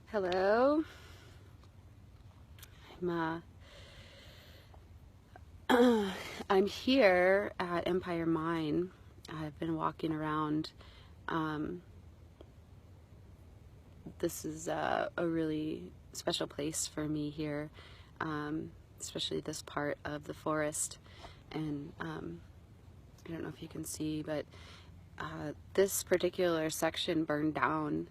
Hello. I'm I'm here at Empire Mine. I've been walking around. Um, this is a really special place for me here, especially this part of the forest. And I don't know if you can see, but this particular section burned down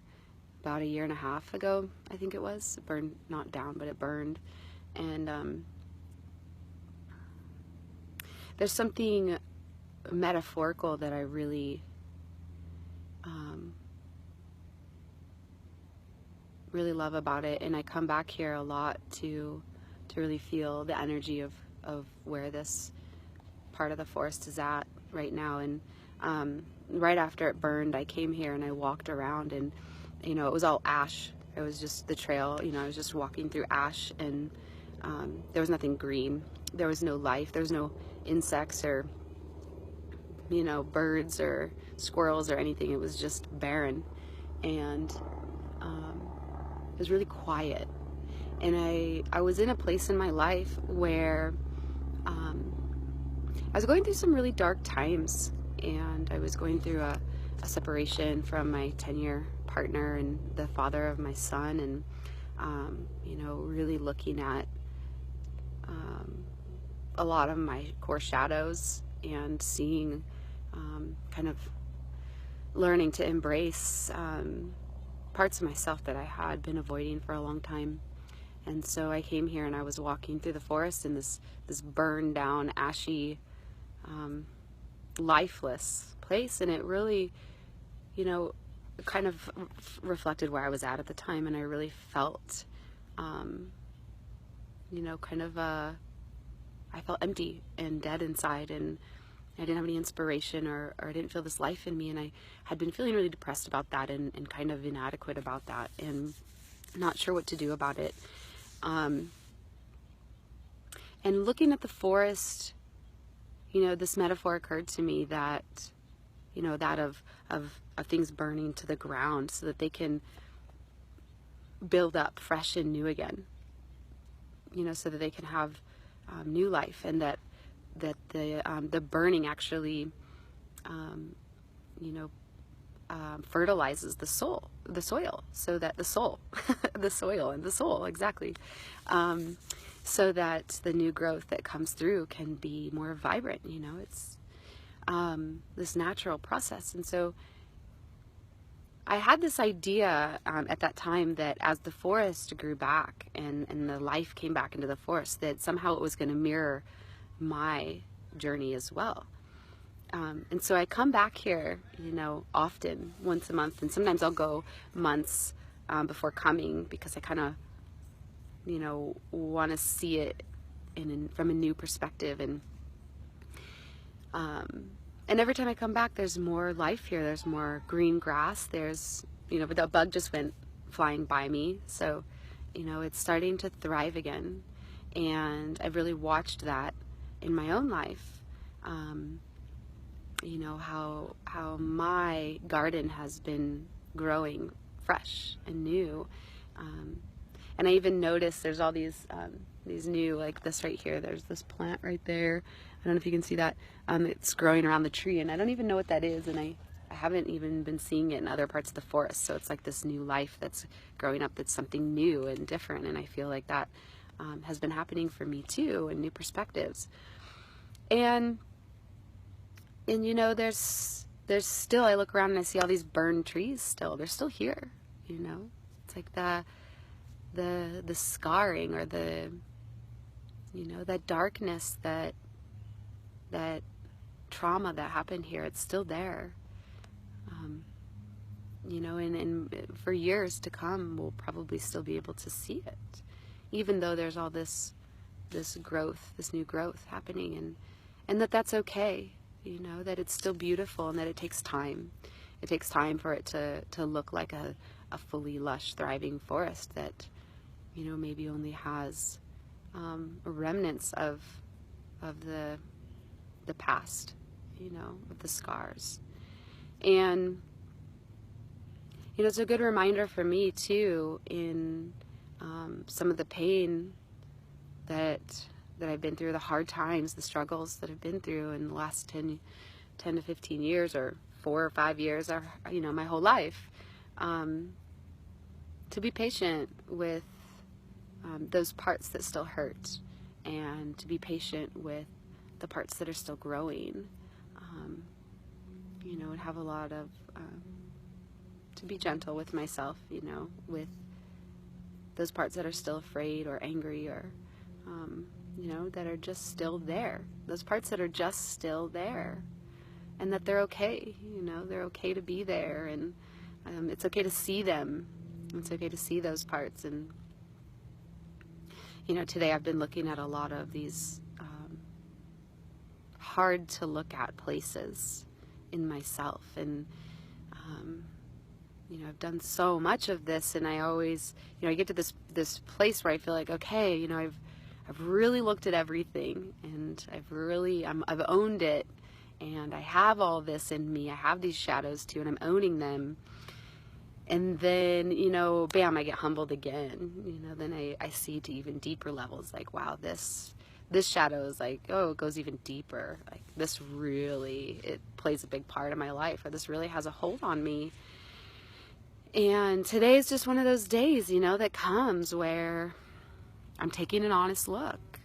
about a year and a half ago, I think it was. It burned, not down, but it burned. And there's something metaphorical that I really really love about it, and I come back here a lot to really feel the energy of where this part of the forest is at right now. And right after it burned, I came here and I walked around, and it was all ash. It was just the trail. I was just walking through ash, and there was nothing green. There was no life. There was no insects or birds or squirrels or anything. It was just barren, and it was really quiet. And I was in a place in my life where I was going through some really dark times, and I was going through a separation from my 10-year partner and the father of my son, and really looking at a lot of my core shadows and seeing kind of learning to embrace parts of myself that I had been avoiding for a long time. And so I came here and I was walking through the forest in this burned down, ashy, lifeless place, and it really, kind of reflected where I was at the time, and I really felt, I felt empty and dead inside, and I didn't have any inspiration, or I didn't feel this life in me, and I had been feeling really depressed about that, and kind of inadequate about that, and not sure what to do about it. And looking at the forest, this metaphor occurred to me that, that of things burning to the ground so that they can build up fresh and new again, so that they can have new life, and that the burning actually, fertilizes the soil, so that the soul, the soil and the soul, exactly, so that the new growth that comes through can be more vibrant. It's this natural process. And so I had this idea at that time that as the forest grew back and the life came back into the forest, that somehow it was going to mirror my journey as well. And so I come back here, often, once a month, and sometimes I'll go months before coming, because I kind of, want to see it from a new perspective. And every time I come back, there's more life here. There's more green grass. There's, but the bug just went flying by me. So, it's starting to thrive again. And I've really watched that in my own life. How my garden has been growing fresh and new. And I even noticed there's all these new, like this right here, there's this plant right there. I don't know if you can see that. It's growing around the tree, and I don't even know what that is, and I haven't even been seeing it in other parts of the forest. So it's like this new life that's growing up, that's something new and different, and I feel like that has been happening for me too, and new perspectives. And there's still, I look around and I see all these burned trees still. They're still here, It's like the scarring, or the, that darkness, that trauma that happened here, it's still there. And for years to come, we'll probably still be able to see it, even though there's all this growth, this new growth happening, and that's okay. That it's still beautiful, and that it takes time. It takes time for it to look like a fully lush, thriving forest that, maybe only has remnants of the past, of the scars. And, it's a good reminder for me too in some of the pain that I've been through, the hard times, the struggles that I've been through in the last 10 to 15 years, or 4 or 5 years, or my whole life, to be patient with those parts that still hurt, and to be patient with the parts that are still growing, and have a lot of to be gentle with myself, with those parts that are still afraid or angry, or that are just still there, those parts that are just still there, and that they're okay. They're okay to be there, and it's okay to see them. It's okay to see those parts. And today I've been looking at a lot of these hard to look at places in myself, and I've done so much of this, and I always I get to this place where I feel like, okay, I've really looked at everything, and I've owned it, and I have all this in me. I have these shadows too, and I'm owning them. And then, bam, I get humbled again. Then I see to even deeper levels, like, wow, this shadow is like, oh, it goes even deeper. Like, this really, it plays a big part of my life, or this really has a hold on me. And today is just one of those days, that comes where I'm taking an honest look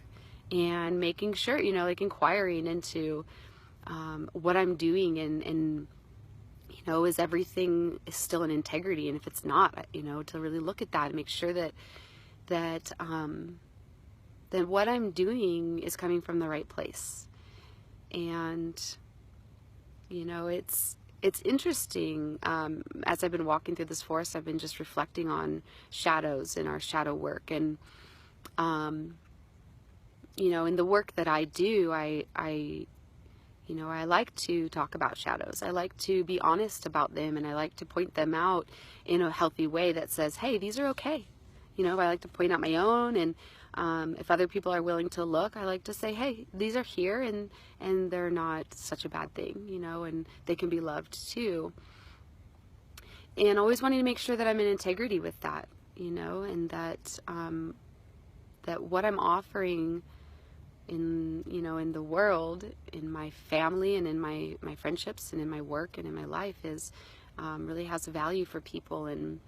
and making sure, like inquiring into what I'm doing, and is everything is still in integrity? And if it's not, to really look at that and make sure that what I'm doing is coming from the right place. And it's interesting. As I've been walking through this forest, I've been just reflecting on shadows and our shadow work, and in the work that I do, I like to talk about shadows. I like to be honest about them, and I like to point them out in a healthy way that says, hey, these are okay. I like to point out my own, and if other people are willing to look, I like to say, hey, these are here, and they're not such a bad thing, and they can be loved too. And always wanting to make sure that I'm in integrity with that, and that what I'm offering in the world, in my family, and in my friendships, and in my work, and in my life is really has a value for people, and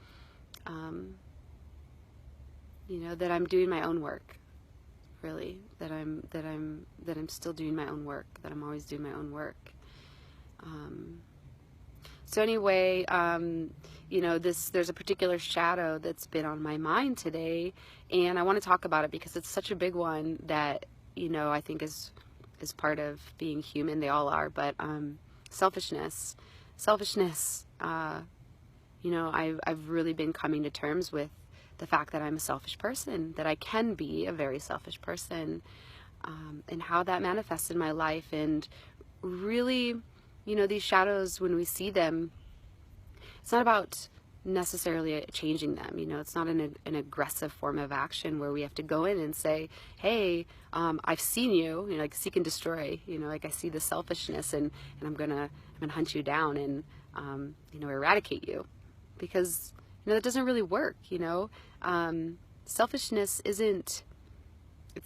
that I'm doing my own work, really, that I'm still doing my own work, that I'm always doing my own work. So anyway, there's a particular shadow that's been on my mind today, and I want to talk about it because it's such a big one that I think is part of being human. They all are, but selfishness. I've really been coming to terms with the fact that I'm a selfish person, that I can be a very selfish person, and how that manifests in my life. And really, these shadows, when we see them, it's not about necessarily changing them. It's not an aggressive form of action where we have to go in and say, hey, I've seen you, like seek and destroy, like I see the selfishness, and I'm gonna hunt you down and eradicate you, because that doesn't really work. Selfishness it's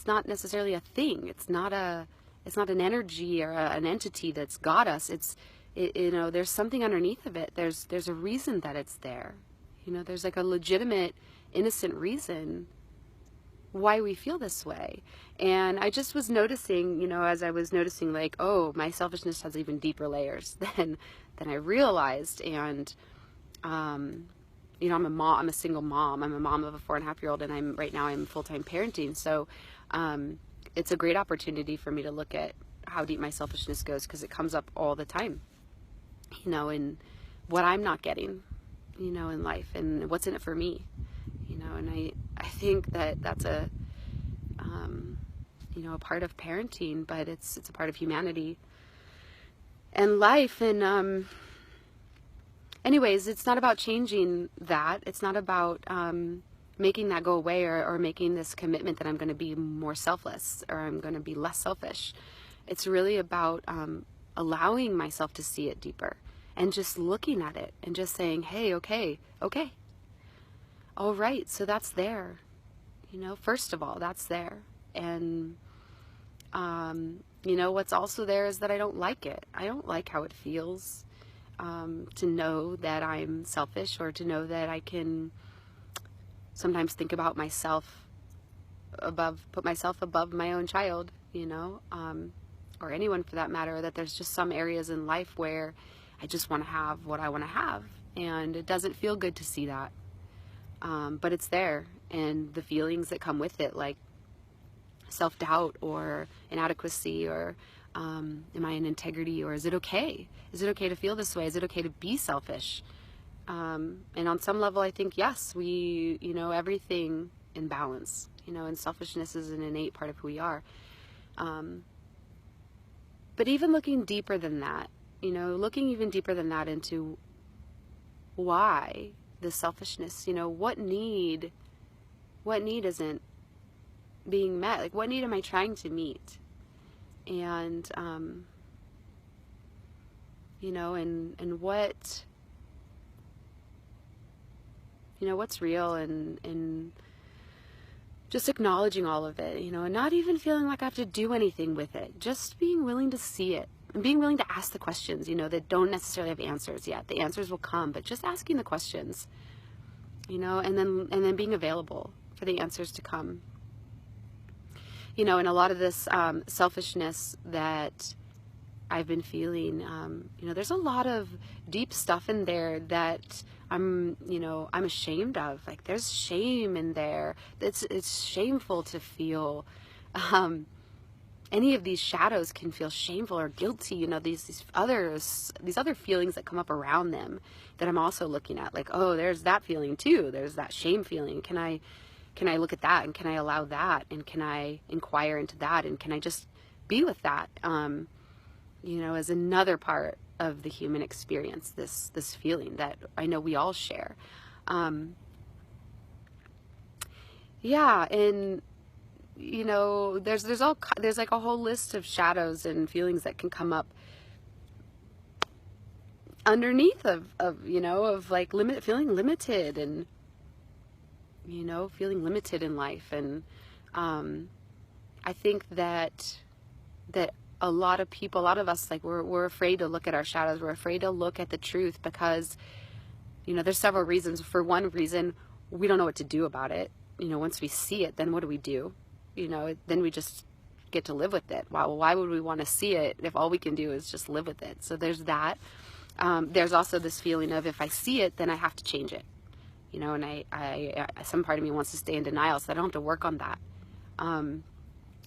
not necessarily a thing. It's not an energy or an entity that's got us. There's something underneath of it. There's a reason that it's there. There's like a legitimate, innocent reason why we feel this way. And I just was noticing, as I was noticing, like, oh, my selfishness has even deeper layers than I realized. And I'm a mom. I'm a single mom. I'm a mom of a 4.5-year-old, and right now I'm full-time parenting. So it's a great opportunity for me to look at how deep my selfishness goes, because it comes up all the time. And what I'm not getting, in life, and what's in it for me, and I think that's a part of parenting, but it's a part of humanity and life. And anyways, it's not about changing that. It's not about making that go away, or making this commitment that I'm going to be more selfless, or I'm going to be less selfish. It's really about allowing myself to see it deeper, and just looking at it and just saying, hey, okay, all right, so that's there. First of all, that's there. And, what's also there is that I don't like it. I don't like how it feels to know that I'm selfish, or to know that I can sometimes think about myself put myself above my own child, or anyone for that matter, that there's just some areas in life where I just want to have what I want to have. And it doesn't feel good to see that. But it's there. And the feelings that come with it, like self-doubt or inadequacy, or am I in integrity, or is it okay? Is it okay to feel this way? Is it okay to be selfish? And on some level, I think, yes, everything in balance, and selfishness is an innate part of who we are. But even looking deeper than that, looking even deeper than that into why the selfishness, what need isn't being met? Like, what need am I trying to meet? And, and what, what's real, and just acknowledging all of it, and not even feeling like I have to do anything with it. Just being willing to see it, and being willing to ask the questions, that don't necessarily have answers yet. The answers will come, but just asking the questions, and then being available for the answers to come. And a lot of this selfishness that I've been feeling, there's a lot of deep stuff in there that I'm ashamed of. Like, there's shame in there. It's shameful to feel. Any of these shadows can feel shameful or guilty. These other feelings that come up around them that I'm also looking at. Like, oh, there's that feeling too. There's that shame feeling. Can I look at that, and can I allow that, and can I inquire into that, and can I just be with that? As another part of the human experience, this feeling that I know we all share. Yeah, and there's like a whole list of shadows and feelings that can come up underneath of like feeling limited, and feeling limited in life. And I think that a lot of people, a lot of us, like, we're afraid to look at our shadows. We're afraid to look at the truth because, there's several reasons. For one reason, we don't know what to do about it. Once we see it, then what do? Then we just get to live with it. Well, why would we want to see it if all we can do is just live with it? So there's that. There's also this feeling of, if I see it, then I have to change it. And I some part of me wants to stay in denial, so I don't have to work on that.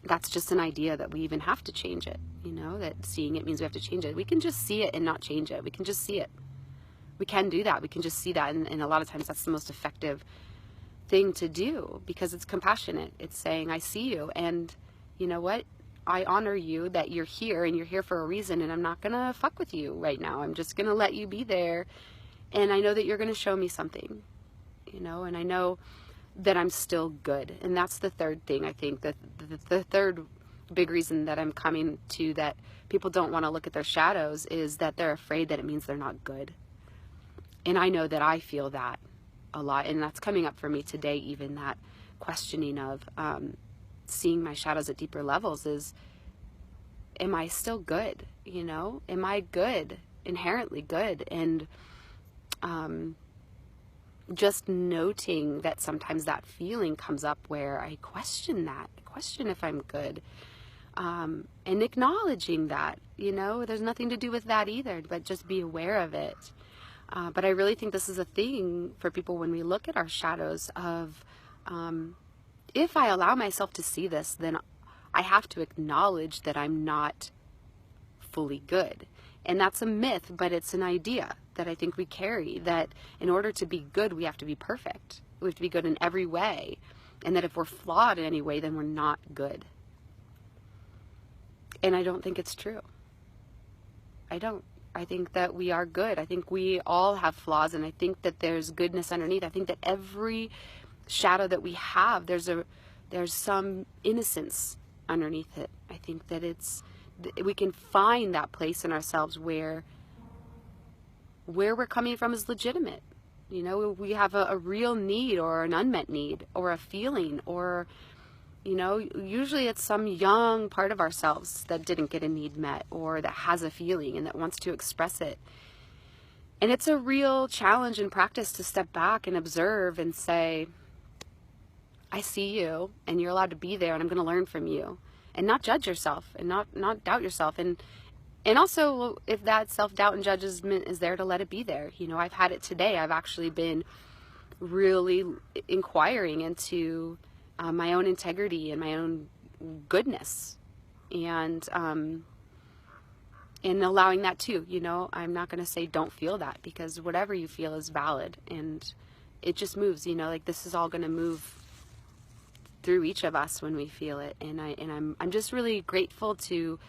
That's just an idea that we even have to change it, that seeing it means we have to change it. We can just see it and not change it. We can just see it. We can do that. We can just see that. And a lot of times that's the most effective thing to do, because it's compassionate. It's saying, I see you, and you know what? I honor you that you're here, and you're here for a reason, and I'm not going to fuck with you right now. I'm just going to let you be there. And I know that you're going to show me something, and I know that I'm still good. And that's the third thing. I think that the third big reason that I'm coming to, that people don't want to look at their shadows, is that they're afraid that it means they're not good. And I know that I feel that a lot, and that's coming up for me today. Even that questioning of seeing my shadows at deeper levels is, am I still good? Am I good, inherently good? And just noting that sometimes that feeling comes up where I question that. I question if I'm good. And acknowledging that, there's nothing to do with that either, but just be aware of it. But I really think this is a thing for people when we look at our shadows of, if I allow myself to see this, then I have to acknowledge that I'm not fully good. And that's a myth, but it's an idea that I think we carry, that in order to be good, we have to be perfect. We have to be good in every way. And that if we're flawed in any way, then we're not good. And I don't think it's true. I don't. I think that we are good. I think we all have flaws, and I think that there's goodness underneath. I think that every shadow that we have, there's some innocence underneath it. I think that we can find that place in ourselves where where we're coming from is legitimate. You know, we have a real need or an unmet need or a feeling, or, you know, usually it's some young part of ourselves that didn't get a need met or that has a feeling and that wants to express it. And it's a real challenge in practice to step back and observe and say, I see you and you're allowed to be there and I'm going to learn from you, and not judge yourself and not doubt yourself. And also, if that self-doubt and judgment is there, to let it be there. You know, I've had it today. I've actually been really inquiring into my own integrity and my own goodness, and allowing that too. You know, I'm not going to say don't feel that, because whatever you feel is valid, and it just moves. You know, like this is all going to move through each of us when we feel it. And I'm just really grateful to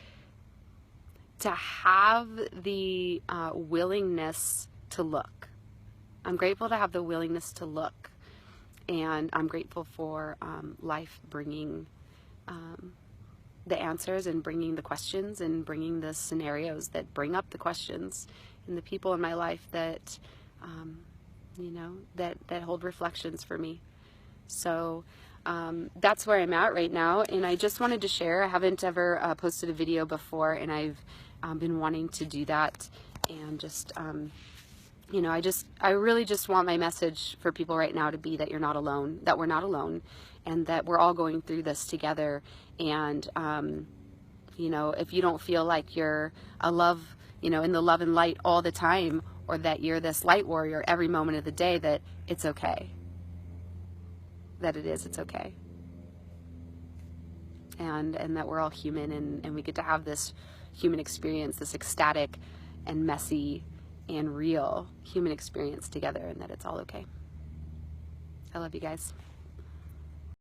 have the willingness to look. I'm grateful to have the willingness to look, and I'm grateful for life bringing the answers and bringing the questions and bringing the scenarios that bring up the questions, and the people in my life that you know, that hold reflections for me. So that's where I'm at right now, and I just wanted to share. I haven't ever posted a video before, and I've been wanting to do that, and just you know, I really just want my message for people right now to be that you're not alone, that we're not alone, and that we're all going through this together. And you know, if you don't feel like you're a love, you know, in the love and light all the time, or that you're this light warrior every moment of the day, that it's okay. That it's okay. And that we're all human, and we get to have this human experience, this ecstatic and messy and real human experience together, and that it's all okay. I love you guys.